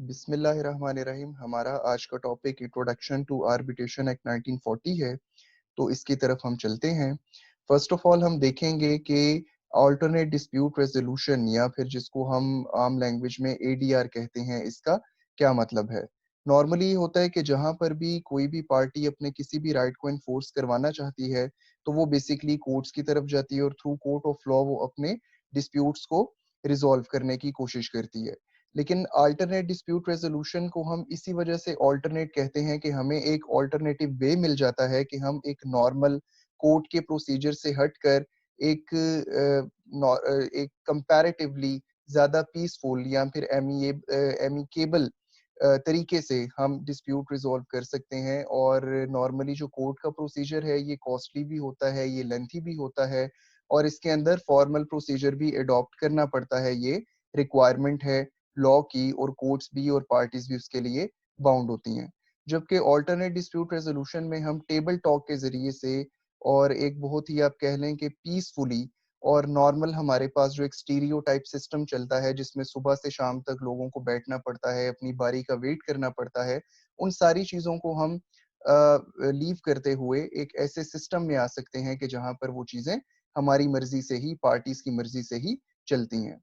बिस्मिल्लाहिर्रहमानिर्रहीम। हमारा आज का topic introduction to arbitration act 1940 है, तो इसकी तरफ हम चलते हैं। फर्स्ट ऑफ ऑल हम देखेंगे कि अल्टरनेट डिस्प्यूट रेजोल्यूशन या फिर जिसको हम आम लैंग्वेज में एडीआर कहते हैं, इसका क्या मतलब है। नॉर्मली होता है कि जहां पर भी कोई भी पार्टी अपने किसी भी राइट को इन्फोर्स करवाना चाहती है, तो वो बेसिकली कोर्ट्स की तरफ जाती है और थ्रू कोर्ट ऑफ लॉ वो अपने डिस्प्यूट्स को रिजॉल्व करने की कोशिश करती है। लेकिन अल्टरनेट डिस्प्यूट रेजोल्यूशन को हम इसी वजह से अल्टरनेट कहते हैं कि हमें एक अल्टरनेटिव वे मिल जाता है कि हम एक नॉर्मल कोर्ट के प्रोसीजर से हटकर एक कंपैरेटिवली ज्यादा पीसफुल या फिर एमिकेबल तरीके से हम डिस्प्यूट रिजॉल्व कर सकते हैं। और नॉर्मली जो कोर्ट का प्रोसीजर है, ये कॉस्टली भी होता है, ये लेंथी भी होता है, और इसके अंदर फॉर्मल प्रोसीजर भी अडॉप्ट करना पड़ता है। ये रिक्वायरमेंट है लॉ की, और कोर्ट्स भी और पार्टीज भी उसके लिए बाउंड होती हैं। जबकि ऑल्टरनेट डिस्प्यूट रेजोल्यूशन में हम टेबल टॉक के जरिए से और एक बहुत ही आप कह लें कि पीसफुली और नॉर्मल हमारे पास जो एक स्टीरियोटाइप सिस्टम चलता है, जिसमें सुबह से शाम तक लोगों को बैठना पड़ता है, अपनी बारी का वेट करना पड़ता है, उन सारी चीजों को हम लीव करते हुए एक ऐसे सिस्टम में आ सकते हैं कि जहां पर वो चीजें हमारी मर्जी से ही, पार्टीज की मर्जी से ही चलती हैं।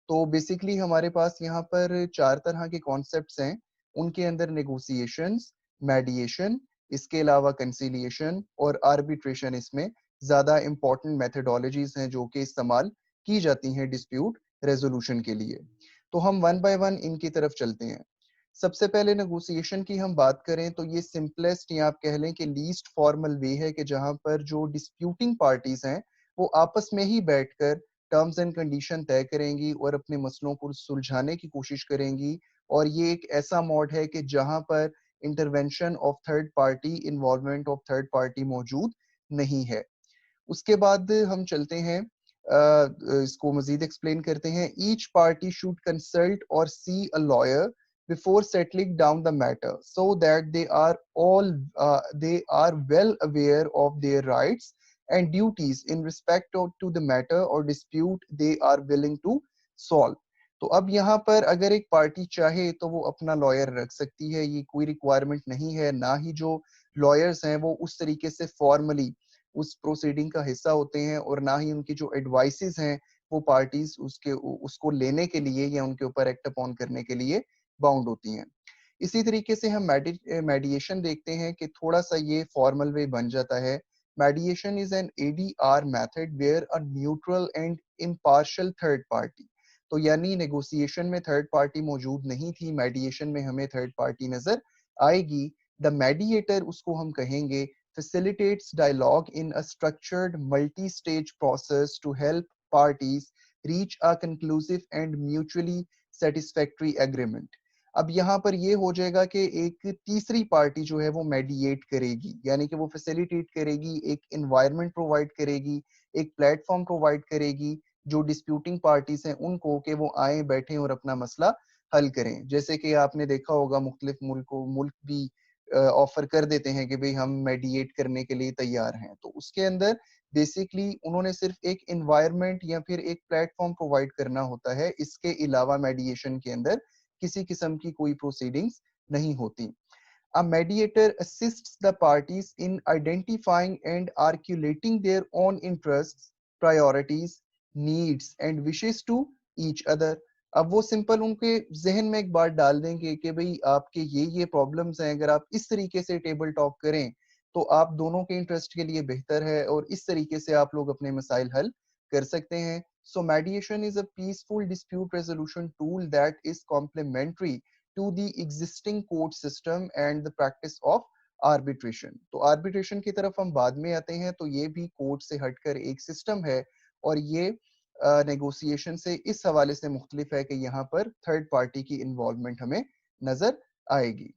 तो बेसिकली हमारे पास यहाँ पर चार तरह के कॉन्सेप्ट्स हैं। उनके अंदर नेगोशिएशंस, मेडिएशन, इसके अलावा कंसिलिएशन और आर्बिट्रेशन इसमें ज्यादा इंपॉर्टेंट मेथडोलॉजीज हैं जो कि इस्तेमाल की जाती हैं डिस्प्यूट रेजोल्यूशन के लिए। तो हम वन बाय वन इनकी तरफ चलते हैं। सबसे पहले नेगोशिएशन की हम बात करें तो ये सिंपलेस्ट या आप कह लें कि लीस्ट फॉर्मल वे है कि जहां पर जो डिस्प्यूटिंग पार्टीज हैं वो आपस में ही बैठकर टर्म्स एंड कंडीशन तय करेंगी और अपने मसलों को सुलझाने की कोशिश करेंगी। और ये एक ऐसा मोड है कि जहां पर intervention of third party, involvement of third party मौजूद नहीं है। उसके बाद हम चलते हैं, इसको मजीद एक्सप्लेन करते हैं। ईच पार्टी शुड कंसल्ट और see a lawyer before settling down the matter so that they are well aware of their rights and duties in respect to the matter और dispute they are willing to solve. तो अब यहाँ पर अगर एक party चाहे तो वो अपना लॉयर रख सकती है, ये कोई रिक्वायरमेंट नहीं है। ना ही जो लॉयर्स हैं वो उस तरीके से फॉर्मली उस प्रोसीडिंग का हिस्सा होते हैं, और ना ही उनकी जो एडवाइसेस हैं वो पार्टीज उसको लेने के लिए या उनके ऊपर एक्ट अपॉन करने के लिए बाउंड होती हैं। इसी तरीके से हम मेडिएशन देखते हैं कि थोड़ा सा ये फॉर्मल वे बन जाता है। Mediation is an ADR method where a neutral and impartial third party. तो यानी नेगोशिएशन में थर्ड पार्टी मौजूद नहीं थी, मेडिएशन में हमें थर्ड पार्टी नजर आएगी। द मेडिएटर उसको हम कहेंगे facilitates dialogue in a structured multi-stage process to help parties reach a conclusive and mutually satisfactory agreement. अब यहाँ पर ये हो जाएगा कि एक तीसरी पार्टी जो है वो मेडिएट करेगी, यानी कि वो फैसिलिटेट करेगी, एक एनवायरनमेंट प्रोवाइड करेगी, एक प्लेटफॉर्म प्रोवाइड करेगी जो डिस्प्यूटिंग पार्टीज हैं उनको, कि वो आए बैठे और अपना मसला हल करें। जैसे कि आपने देखा होगा मुख्तलिफ मुल्क भी ऑफर कर देते हैं कि भाई हम मेडिएट करने के लिए तैयार हैं। तो उसके अंदर बेसिकली उन्होंने सिर्फ एक एनवायरनमेंट या फिर एक प्लेटफॉर्म प्रोवाइड करना होता है, इसके अलावा मेडिएशन के अंदर किसी किस्म की कोई प्रोसीडिंग्स नहीं होती। A mediator assists the parties in identifying and articulating their own interests, priorities, needs and wishes to each other. अब वो सिंपल उनके जहन में एक बात डाल देंगे कि भाई आपके ये प्रॉब्लम्स हैं, अगर आप इस तरीके से टेबल टॉक करें तो आप दोनों के इंटरेस्ट के लिए बेहतर है, और इस तरीके से आप लोग अपने मसाइल हल कर सकते हैं। So mediation is a peaceful dispute resolution tool that is complementary to the existing court system and the practice of arbitration. तो arbitration की तरफ हम बाद में आते हैं, तो ये भी कोर्ट से हटकर एक सिस्टम है, और ये नेगोशिएशन से इस हवाले से मुख्तलिफ है कि यहाँ पर थर्ड पार्टी की इन्वॉल्वमेंट हमें नजर आएगी।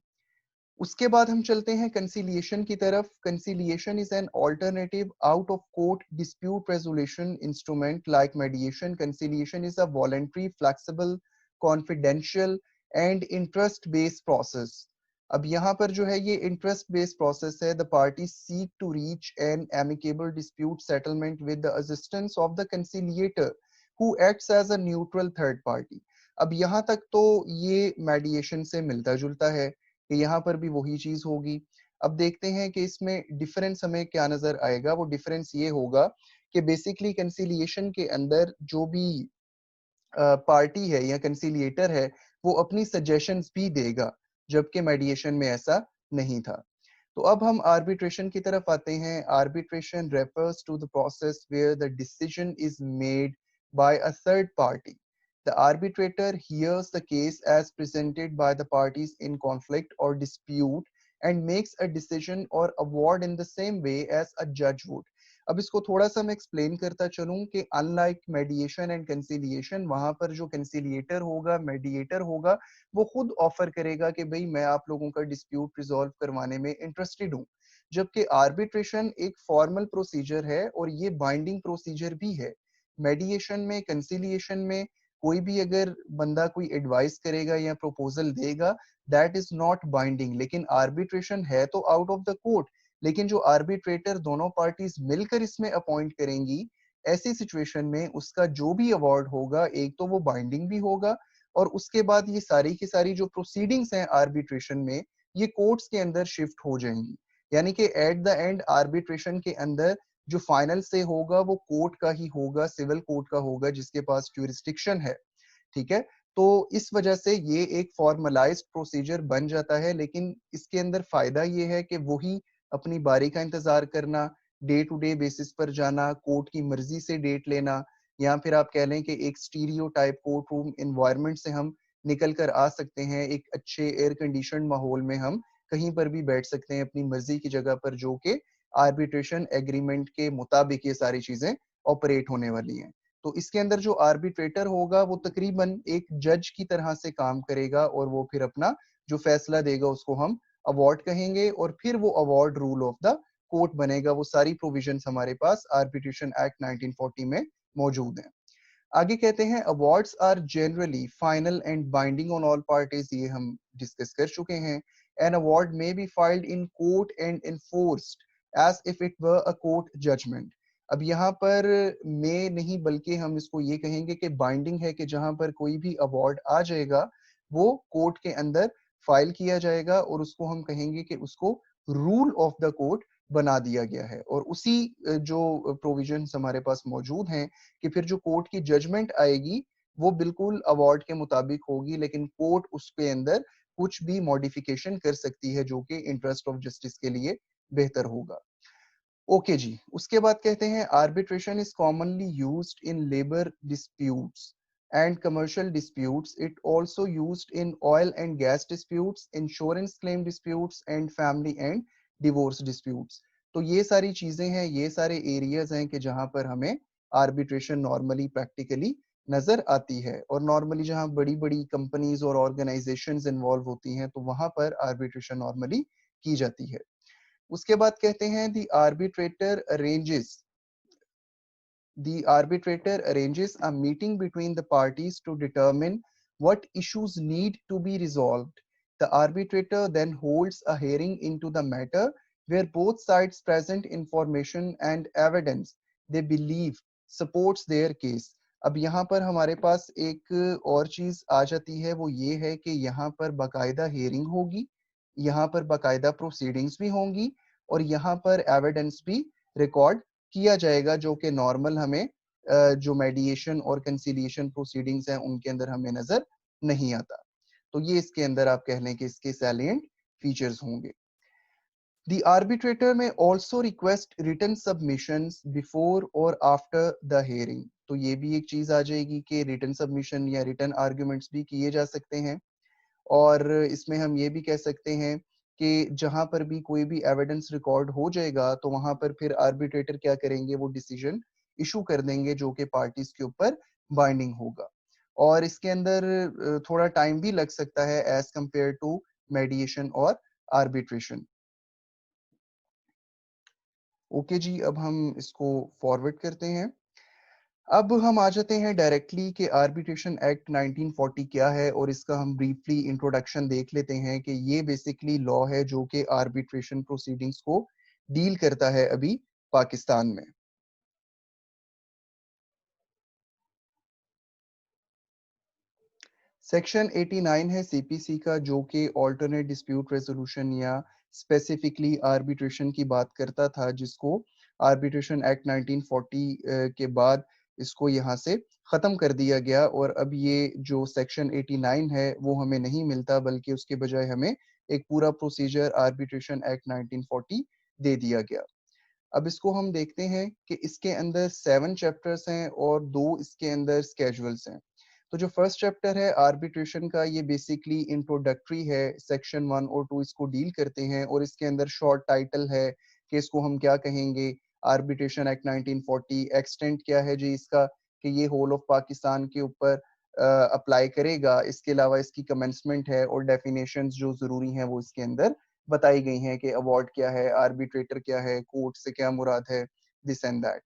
उसके बाद हम चलते हैं कंसिलिएशन की तरफ। Conciliation is an alternative out of court dispute resolution instrument like mediation. Conciliation is a voluntary, flexible, confidential and interest based process. अब यहाँ पर जो है ये इंटरेस्ट बेस्ड प्रोसेस है। The party seek to reach an amicable dispute settlement with the assistance of the conciliator who acts as a neutral third party. अब यहाँ तक तो ये मेडिएशन से मिलता-जुलता है कि यहाँ पर भी वही चीज़ होगी। अब देखते हैं कि इसमें डिफरेंस हमें क्या नज़र आएगा, वो डिफरेंस ये होगा कि बेसिकली कंसिलिएशन के अंदर जो भी पार्टी है या कंसिलिएटर है, वो अपनी सजेशंस भी देगा, जबकि मेडिएशन में ऐसा नहीं था। तो अब हम आर्बिट्रेशन की तरफ आते हैं। Arbitration refers to the process where the decision is made by a third party. The arbitrator hears the case as presented by the parties in conflict or dispute and makes a decision or award in the same way as a judge would. अब इसको थोड़ा-सा मैं explain करता चलूँ कि unlike मेडिएशन and conciliation, वहाँ पर जो कंसिलिएटर होगा, मेडिएटर होगा, वो खुद ऑफर करेगा कि भई मैं आप लोगों का डिस्प्यूट रिज़ॉल्व करवाने में इंटरेस्टेड हूँ। जबकि आर्बिट्रेशन एक फॉर्मल प्रोसीजर है और ये बाइंडिंग प्रोसीजर भी है। मेडिएशन में, कंसिलिएशन में कोई भी अगर बंदा कोई एडवाइस करेगा या प्रपोज़ल देगा, दैट इज़ नॉट बाइंडिंग। लेकिन आर्बिट्रेशन है तो आउट ऑफ द कोर्ट, लेकिन जो आर्बिट्रेटर दोनों पार्टीज मिलकर इसमें अपॉइंट करेंगी, ऐसी सिचुएशन में उसका जो भी अवार्ड होगा, एक तो वो बाइंडिंग भी होगा और उसके बाद ये सारी की सारी जो प्रोसीडिंग्स हैं आर्बिट्रेशन में, ये कोर्ट्स के अंदर शिफ्ट हो जाएंगी। यानी कि एट द एंड आर्बिट्रेशन के अंदर जो फाइनल से होगा वो कोर्ट का ही होगा, सिविल कोर्ट का होगा जिसके पास ज्यूरिसडिक्शन है। ठीक है? तो इस वजह से ये एक फॉर्मलाइज्ड प्रोसीजर बन जाता है, लेकिन इसके अंदर फायदा ये है कि वही अपनी बारी का इंतजार करना, डे टू डे बेसिस पर जाना, कोर्ट की मर्जी से डेट लेना, या फिर आप कह लें कि एक स्टीरियोटाइप कोर्ट रूम एनवायरनमेंट से हम निकल कर आ सकते हैं। एक अच्छे एयर कंडीशनड माहौल में हम कहीं पर भी बैठ सकते हैं अपनी मर्जी की जगह पर, जो कि आर्बिट्रेशन एग्रीमेंट के मुताबिक ये सारी चीजें ऑपरेट होने वाली हैं। तो इसके अंदर जो आर्बिट्रेटर होगा वो तकरीबन एक जज की तरह से काम करेगा और वो फिर अपना जो फैसला देगा उसको हम अवार्ड कहेंगे और फिर वो award rule of the court बनेगा। वो सारी प्रोविजंस हमारे पास आर्बिट्रेशन एक्ट 1940 में मौजूद हैं। आगे कहते हैं awards are generally final and binding on all parties, ये हम डिस्कस कर चुके हैं। An award may be filed in court and enforced as if it were a court judgment. अब यहाँ पर मे नहीं बल्कि हम इसको ये कहेंगे कि बाइंडिंग है कि जहां पर कोई भी अवार्ड आ जाएगा वो कोर्ट के अंदर फाइल किया जाएगा और उसको हम कहेंगे कि उसको रूल ऑफ द कोर्ट बना दिया गया है। और उसी जो प्रोविजंस हमारे पास मौजूद हैं कि फिर जो कोर्ट की जजमेंट आएगी वो बिल्कुल अवार्ड के मुताबिक होगी, लेकिन कोर्ट उसके अंदर कुछ भी मॉडिफिकेशन कर सकती है जो कि इंटरेस्ट ऑफ जस्टिस के लिए बेहतर होगा। ओके जी, उसके बाद कहते हैं arbitration is commonly used in labour disputes and commercial disputes. It also used in oil and gas disputes, insurance claim disputes and family and divorce disputes. तो ये सारी चीजें हैं, ये सारे एरियाज हैं कि जहां पर हमें आर्बिट्रेशन नॉर्मली प्रैक्टिकली नजर आती है। और नॉर्मली जहां बड़ी बड़ी कंपनीज और ऑर्गेनाइजेशंस इन्वॉल्व होती हैं तो वहां पर आर्बिट्रेशन नॉर्मली की जाती है। उसके बाद कहते हैं the arbitrator arranges a meeting between the parties to determine what issues need to be resolved. The arbitrator then holds a hearing into the matter where both sides present information and evidence they believe supports their case. अब यहाँ पर हमारे पास एक और चीज आ जाती है, वो ये है कि यहाँ पर बाकायदा हेयरिंग होगी, यहाँ पर बाकायदा प्रोसीडिंग्स भी होंगी और यहाँ पर एविडेंस भी रिकॉर्ड किया जाएगा, जो कि नॉर्मल हमें जो मेडिएशन और कंसिलिएशन प्रोसीडिंग्स हैं उनके अंदर हमें नजर नहीं आता। तो ये इसके अंदर आप कह लें कि इसके सैलिएंट फीचर्स होंगे। The arbitrator may also request written submissions before or after the hearing. तो ये भी एक चीज आ जाएगी कि रिटन सबमिशन या रिटन आर्ग्यूमेंट्स भी किए जा सकते हैं। और इसमें हम ये भी कह सकते हैं कि जहां पर भी कोई भी एविडेंस रिकॉर्ड हो जाएगा तो वहां पर फिर आर्बिट्रेटर क्या करेंगे, वो डिसीजन इशू कर देंगे जो कि पार्टीज के ऊपर बाइंडिंग होगा। और इसके अंदर थोड़ा टाइम भी लग सकता है एज कंपेयर टू मेडिएशन और आर्बिट्रेशन। ओके जी, अब हम इसको फॉरवर्ड करते हैं। अब हम आ जाते हैं डायरेक्टली कि आर्बिट्रेशन एक्ट 1940 क्या है और इसका हम ब्रीफली इंट्रोडक्शन देख लेते हैं कि ये बेसिकली लॉ है जो कि आर्बिट्रेशन प्रोसीडिंग्स को डील करता है अभी पाकिस्तान में। सेक्शन 89 है सीपीसी का, जो कि ऑल्टरनेट डिस्प्यूट रेजोल्यूशन या स्पेसिफिकली आर्बिट्रेशन की बात करता था, जिसको आर्बिट्रेशन एक्ट 1940 के बाद इसको यहाँ से खत्म कर दिया गया। और अब ये जो सेक्शन 89 है वो हमें नहीं मिलता, बल्कि उसके बजाय हमें एक पूरा प्रोसीजर आर्बिट्रेशन एक्ट 1940 दे दिया गया। अब इसको हम देखते हैं कि इसके अंदर 7 चैप्टर्स हैं और 2 इसके अंदर स्केजुअल्स हैं। तो जो फर्स्ट चैप्टर है आर्बिट्रेशन का, ये बेसिकली इंट्रोडक्टरी है, सेक्शन 1 और 2 इसको डील करते हैं, और इसके अंदर शॉर्ट टाइटल है कि इसको हम क्या कहेंगे। आर्बिट्रेशन एक्ट 1940 एक्सटेंट क्या है जी इसका, कि ये होल ऑफ पाकिस्तान के ऊपर अप्लाई करेगा। इसके अलावा इसकी कमेंसमेंट है और डेफिनेशंस जो जरूरी हैं वो इसके अंदर बताई गई हैं कि अवार्ड क्या है, आर्बिट्रेटर क्या है, कोर्ट से क्या मुराद है, दिस एंड दैट।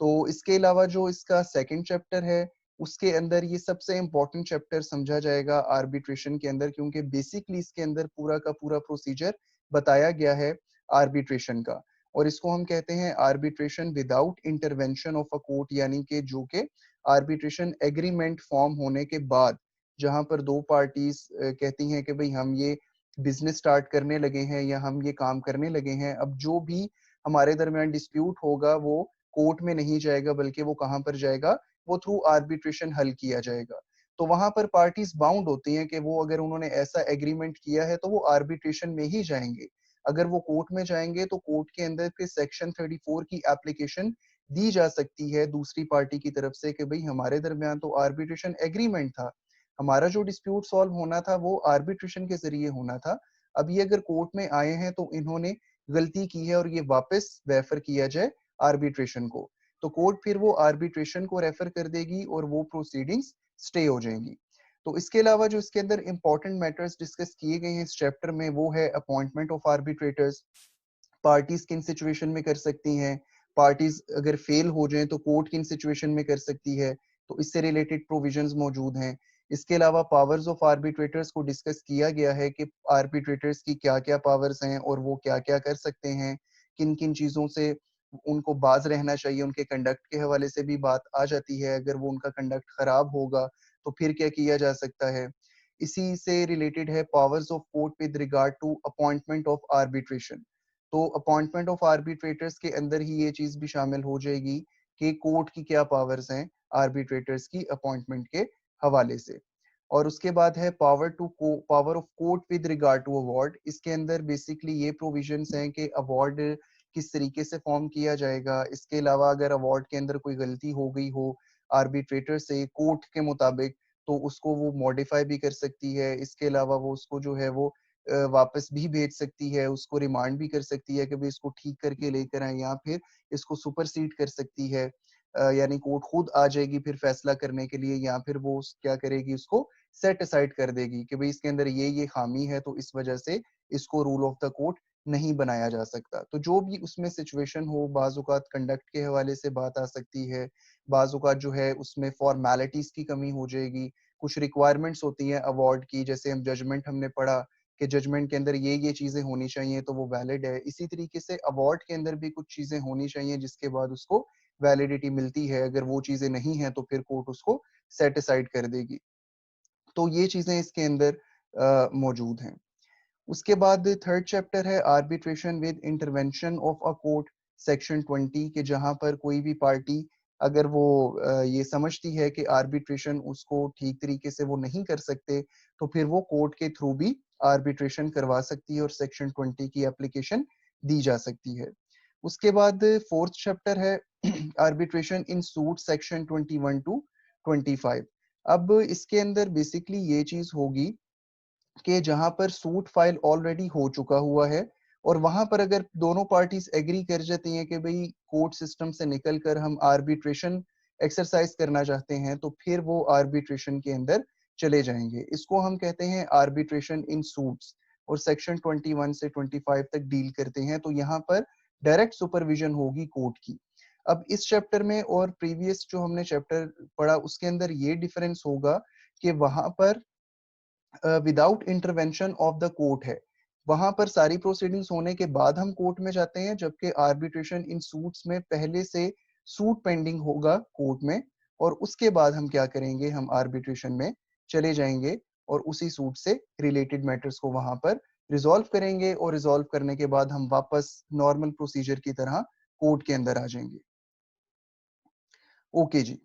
तो इसके अलावा जो इसका सेकंड चैप्टर है, उसके अंदर ये सबसे इम्पोर्टेंट चैप्टर समझा जाएगा आर्बिट्रेशन के अंदर, क्योंकि बेसिकली इसके अंदर पूरा का पूरा प्रोसीजर बताया गया है आर्बिट्रेशन का। और इसको हम कहते हैं arbitration without intervention of a court, यानी कि जो कि आर्बिट्रेशन एग्रीमेंट फॉर्म होने के बाद, जहां पर दो पार्टीज कहती हैं कि भाई हम ये बिजनेस स्टार्ट करने लगे हैं या हम ये काम करने लगे हैं, अब जो भी हमारे दरमियान डिस्प्यूट होगा वो कोर्ट में नहीं जाएगा, बल्कि वो कहाँ पर जाएगा, वो थ्रू आर्बिट्रेशन हल किया जाएगा। तो वहां पर पार्टीज बाउंड होती हैं कि वो अगर उन्होंने ऐसा एग्रीमेंट किया है तो वो आर्बिट्रेशन में ही जाएंगे। अगर वो कोर्ट में जाएंगे तो कोर्ट के अंदर फिर सेक्शन 34 की एप्लीकेशन दी जा सकती है दूसरी पार्टी की तरफ से कि भाई हमारे दरमियान तो आर्बिट्रेशन एग्रीमेंट था, हमारा जो डिस्प्यूट सॉल्व होना था वो आर्बिट्रेशन के जरिए होना था। अब ये अगर कोर्ट में आए हैं तो इन्होंने गलती की है और ये वापस रेफर किया जाए आर्बिट्रेशन को, तो कोर्ट फिर वो आर्बिट्रेशन को रेफर कर देगी और वो प्रोसीडिंग्स स्टे हो जाएंगी। तो इसके अलावा जो इसके अंदर इंपॉर्टेंट मैटर्स डिस्कस किए गए हैं इस चैप्टर में, वो है अपॉइंटमेंट ऑफ आर्बिट्रेटर्स। पार्टीज किन सिचुएशन में कर सकती हैं, पार्टीज अगर फेल हो जाएं तो कोर्ट किन सिचुएशन में कर सकती है, तो इससे रिलेटेड प्रोविजंस मौजूद हैं। इसके अलावा पावर्स ऑफ आर्बिट्रेटर्स को डिस्कस किया गया है कि आर्बिट्रेटर्स की क्या क्या पावर्स हैं और वो क्या क्या कर सकते हैं, किन किन चीजों से उनको बाज रहना चाहिए, उनके कंडक्ट के हवाले से भी बात आ जाती है। अगर वो उनका कंडक्ट खराब होगा तो फिर क्या किया जा सकता है। इसी से रिलेटेड है powers of court with regard to appointment of arbitration. तो अपॉइंटमेंट ऑफ आर्बिट्रेटर्स के अंदर ही ये चीज भी शामिल हो जाएगी कि कोर्ट की क्या पावर्स हैं आर्बिट्रेटर्स की अपॉइंटमेंट के हवाले से। और उसके बाद है power of court with regard to award. इसके अंदर बेसिकली ये प्रोविजंस हैं कि अवार्ड किस तरीके से फॉर्म किया जाएगा। इसके अलावा अगर अवार्ड के अंदर कोई गलती हो गई हो आर्बिट्रेटर से कोर्ट के मुताबिक, तो उसको वो मॉडिफाई भी कर सकती है। इसके अलावा वो उसको जो है वो वापस भी भेज सकती है, उसको रिमांड भी कर सकती है कि भाई इसको ठीक करके लेकर आए, या फिर इसको सुपरसीड कर सकती है। यानी कोर्ट खुद आ जाएगी फिर फैसला करने के लिए, या फिर वो क्या करेगी, उसको सेट असाइड कर देगी कि भाई इसके अंदर ये खामी है, तो इस वजह से इसको रूल ऑफ द कोर्ट नहीं बनाया जा सकता। तो जो भी उसमें सिचुएशन हो, बाज औकात कंडक्ट के हवाले से बात आ सकती है, बाज औकात जो है उसमें फॉर्मेलिटीज की कमी हो जाएगी, कुछ रिक्वायरमेंट्स होती हैं अवार्ड की, जैसे हम जजमेंट हमने पढ़ा कि जजमेंट के अंदर ये चीजें होनी चाहिए तो वो वैलिड है। इसी तरीके से अवार्ड के अंदर भी कुछ चीजें होनी चाहिए जिसके बाद उसको वैलिडिटी मिलती है। अगर वो चीजें नहीं है तो फिर कोर्ट उसको सेट असाइड कर देगी। तो ये चीजें इसके अंदर मौजूद हैं। उसके बाद थर्ड चैप्टर है arbitration with intervention of a court, section 20 के, जहां पर कोई भी पार्टी अगर वो ये समझती है कि आर्बिट्रेशन उसको ठीक तरीके से वो नहीं कर सकते, तो फिर वो कोर्ट के थ्रू भी आर्बिट्रेशन करवा सकती है और सेक्शन 20 की एप्लीकेशन दी जा सकती है। उसके बाद फोर्थ चैप्टर है arbitration in suit, section 21 to 25। अब इसके अंदर बेसिकली ये चीज होगी कि जहां पर सूट फाइल ऑलरेडी हो चुका हुआ है, और वहां पर अगर दोनों पार्टीज एग्री कर जाती हैं कि भाई कोर्ट सिस्टम से निकल कर हम आर्बिट्रेशन एक्सरसाइज करना चाहते हैं, तो फिर वो आर्बिट्रेशन के अंदर चले जाएंगे। इसको हम कहते हैं आर्बिट्रेशन इन सूट्स, और सेक्शन 21 से 25 तक डील करते हैं। तो यहाँ पर डायरेक्ट सुपरविजन होगी कोर्ट की। अब इस चैप्टर में और प्रीवियस जो हमने चैप्टर पढ़ा उसके अंदर ये डिफरेंस होगा कि वहां पर without intervention of the court है, वहां पर सारी प्रोसीडिंग्स होने के बाद हम कोर्ट में जाते हैं, जबकि आर्बिट्रेशन इन सूट्स में पहले से सूट पेंडिंग होगा कोर्ट में, और उसके बाद हम क्या करेंगे, हम आर्बिट्रेशन में चले जाएंगे और उसी सूट से रिलेटेड मैटर्स को वहां पर रिजॉल्व करेंगे और रिजॉल्व करने के बाद हम वापस नॉर्मल प्रोसीजर की तरह कोर्ट के अंदर आ जाएंगे। ओके जी।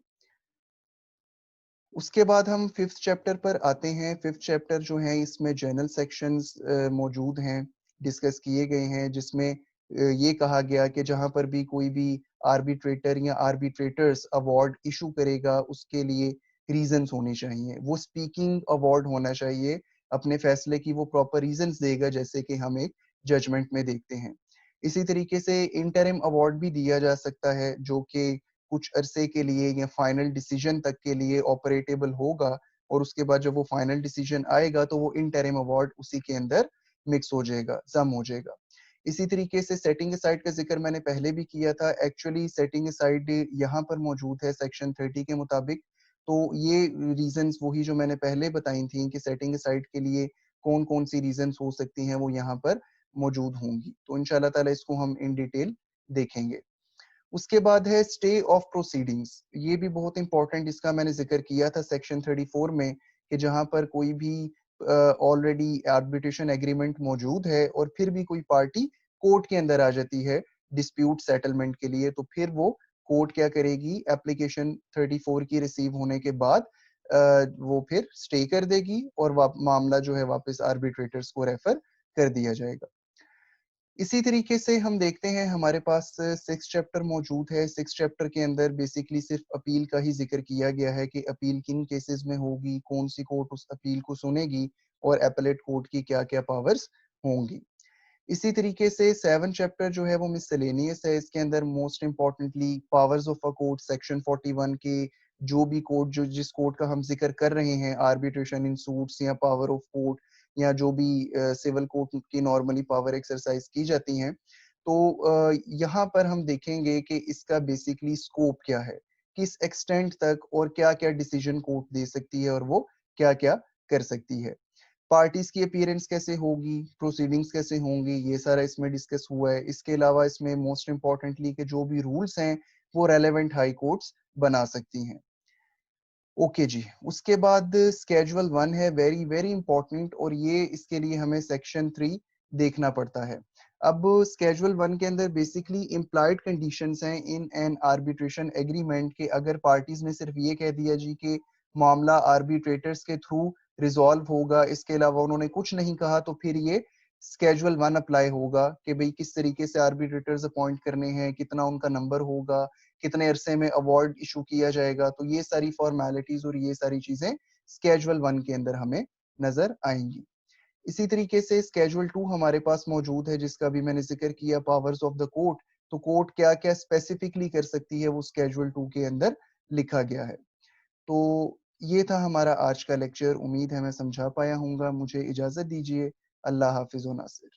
उसके बाद हम 5th चैप्टर पर आते हैं। 5th चैप्टर जो है इसमें जनरल सेक्शंस मौजूद हैं, डिस्कस किए गए हैं, जिसमें ये कहा गया कि जहाँ पर भी कोई भी आर्बिट्रेटर या आर्बिट्रेटर्स अवार्ड इशू करेगा उसके लिए रीजंस होने चाहिए। वो स्पीकिंग अवार्ड होना चाहिए, अपने फैसले की वो प्रॉपर रीजंस देगा जैसे कि हम एक जजमेंट में देखते हैं। इसी तरीके से इंटरिम अवार्ड भी दिया जा सकता है जो कि कुछ अरसे के लिए या फाइनल डिसीजन तक के लिए ऑपरेटेबल होगा और उसके बाद जब वो फाइनल डिसीजन आएगा तो वो इंटरिम अवार्ड उसी के अंदर मिक्स हो जाएगा, जम हो जाएगा। इसी तरीके से सेटिंग असाइड का जिक्र मैंने पहले भी किया था। एक्चुअली सेटिंग असाइड यहाँ पर मौजूद है सेक्शन 30 के मुताबिक। तो ये रीजंस वही जो मैंने पहले बताई थी कि सेटिंग असाइड के लिए कौन कौन सी रीजंस हो सकती हैं वो यहाँ पर मौजूद होंगी। तो इंशाल्लाह ताला इसको हम इन डिटेल देखेंगे। उसके बाद है स्टे ऑफ प्रोसीडिंग्स। ये भी बहुत इंपॉर्टेंट, इसका मैंने जिक्र किया था सेक्शन 34 में कि जहां पर कोई भी ऑलरेडी आर्बिट्रेशन एग्रीमेंट मौजूद है और फिर भी कोई पार्टी कोर्ट के अंदर आ जाती है डिस्प्यूट सेटलमेंट के लिए, तो फिर वो कोर्ट क्या करेगी, एप्लीकेशन 34 की रिसीव होने के बाद वो फिर स्टे कर देगी और मामला जो है वापस आर्बिट्रेटर्स को रेफर कर दिया जाएगा। इसी तरीके से हम देखते हैं हमारे पास 6 चैप्टर मौजूद है। 6 चैप्टर के अंदर बेसिकली सिर्फ अपील का ही जिक्र किया गया है कि अपील किन केसेस में होगी, कौन सी कोर्ट उस अपील को सुनेगी और एपेलेट कोर्ट की क्या-क्या पावर्स होंगी। इसी तरीके से 7 चैप्टर जो है वो मिसलेनियस है। इसके अंदर most importantly powers of a court section 41 के जो भी कोर्ट जो जिस कोर्ट का हम जिक्र कर रहे हैं, आर्बिट्रेशन इन सूट्स या पावर ऑफ कोर्ट या जो भी सिविल कोर्ट की नॉर्मली पावर एक्सरसाइज की जाती हैं, तो यहाँ पर हम देखेंगे कि इसका बेसिकली स्कोप क्या है, किस एक्सटेंट तक और क्या-क्या डिसीजन कोर्ट दे सकती है और वो क्या-क्या कर सकती है। पार्टीज की अपीयरेंस कैसे होगी, प्रोसीडिंग्स कैसे होंगी, ये सारा इसमें डिस्कस हुआ है। इसके अलावा इसमें मोस्ट इम्पोर्टेंटली के जो भी रूल्स हैं वो रेलेवेंट हाई कोर्ट्स बना सकती हैं। ओके जी। उसके बाद स्केड्यूल 1 है, वेरी वेरी इंपॉर्टेंट, और ये इसके लिए हमें सेक्शन 3 देखना पड़ता है। अब स्केड्यूल 1 के अंदर बेसिकली इम्प्लॉयड कंडीशंस हैं इन एन आर्बिट्रेशन एग्रीमेंट के। अगर पार्टीज ने सिर्फ ये कह दिया जी कि मामला आर्बिट्रेटर्स के थ्रू रिजॉल्व होगा, इसके अलावा उन्होंने कुछ नहीं कहा, तो फिर ये स्केड्यूल 1 अप्लाई होगा कि भाई किस तरीके से आर्बिट्रेटर्स अपॉइंट करने हैं, कितना उनका नंबर होगा, कितने अरसे में अवार्ड इशू किया जाएगा। तो ये सारी फॉर्मेलिटीज और ये सारी चीजें स्केड्यूल 1 के अंदर हमें नजर आएंगी। इसी तरीके से स्केड्यूल 2 हमारे पास मौजूद है जिसका भी मैंने जिक्र किया, पावर्स ऑफ द कोर्ट। तो कोर्ट क्या क्या स्पेसिफिकली कर सकती है वो स्केड्यूल 2 के अंदर लिखा गया है। तो ये था हमारा आज का लेक्चर। उम्मीद है मैं समझा पाया हूँगा। मुझे इजाजत दीजिए। अल्लाह हाफिज व नासिर।